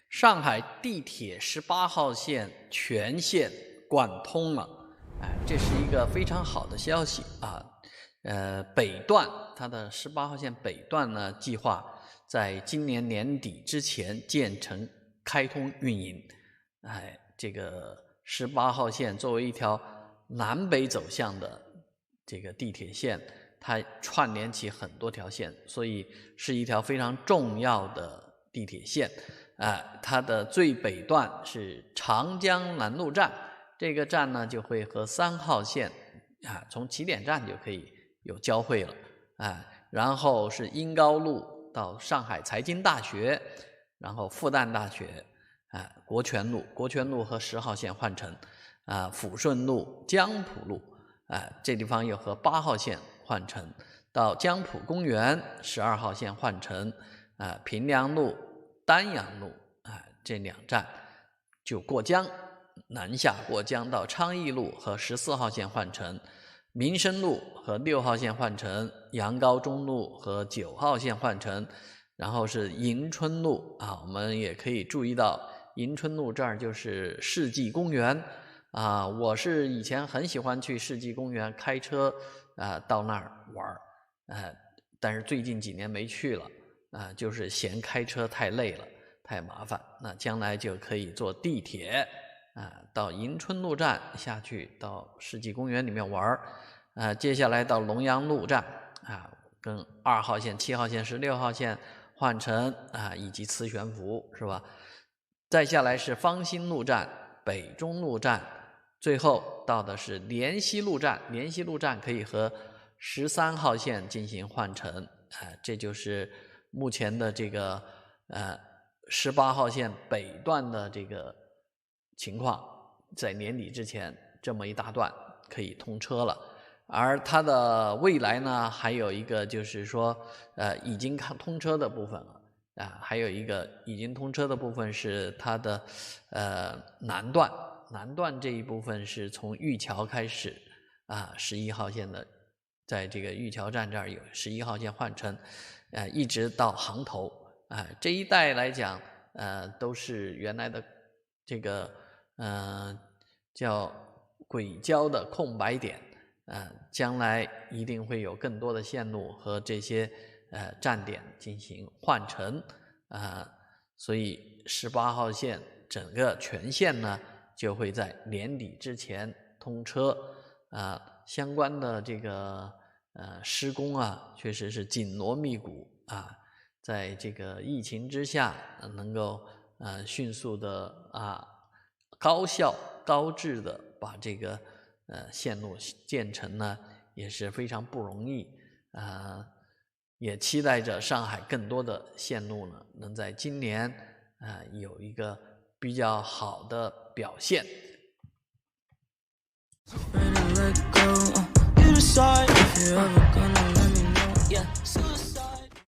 上海地铁18号线全线贯通了，这是一个非常好的消息啊。北段它的18号线北段呢，计划在今年年底之前建成开通运营。这个18号线作为一条南北走向的这个地铁线，它串联起很多条线，所以是一条非常重要的地铁线。它的最北段是长江南路站，这个站呢就会和3号线从起点站就可以有交汇了。然后是殷高路到上海财经大学，然后复旦大学，国权路和10号线换乘，抚顺路、江浦路，这地方又和8号线换乘，到江浦公园12号线换乘，平凉路、丹阳路，这2站就过江，南下过江到昌邑路和14号线换乘，民生路和6号线换乘，杨高中路和9号线换乘，然后是迎春路我们也可以注意到迎春路这儿就是世纪公园我是以前很喜欢去世纪公园开车到那儿玩但是最近几年没去了就是嫌开车太累了，太麻烦。那将来就可以坐地铁到迎春路站下去，到世纪公园里面玩接下来到龙阳路站跟2号线、7号线、16号线换乘以及磁悬浮，是吧？再下来是芳新路站、北中路站，最后到的是莲溪路站。莲溪路站可以和13号线进行换乘这就是目前的这个18号线北段的这个情况，在年底之前这么一大段可以通车了。而它的未来呢，还有一个就是说已经通车的部分了还有一个已经通车的部分是它的南段这一部分是从玉桥开始11号线的，在这个玉桥站这儿有11号线换乘一直到杭头这一带来讲都是原来的这个叫轨交的空白点将来一定会有更多的线路和这些站点进行换乘所以18号线整个全线呢就会在年底之前通车相关的这个施工确实是紧锣密鼓在这个疫情之下能够迅速的高效高质的把这个线路建成呢，也是非常不容易也期待着上海更多的线路呢能在今年有一个比较好的表现。You decide if you're ever gonna let me know. Yeah.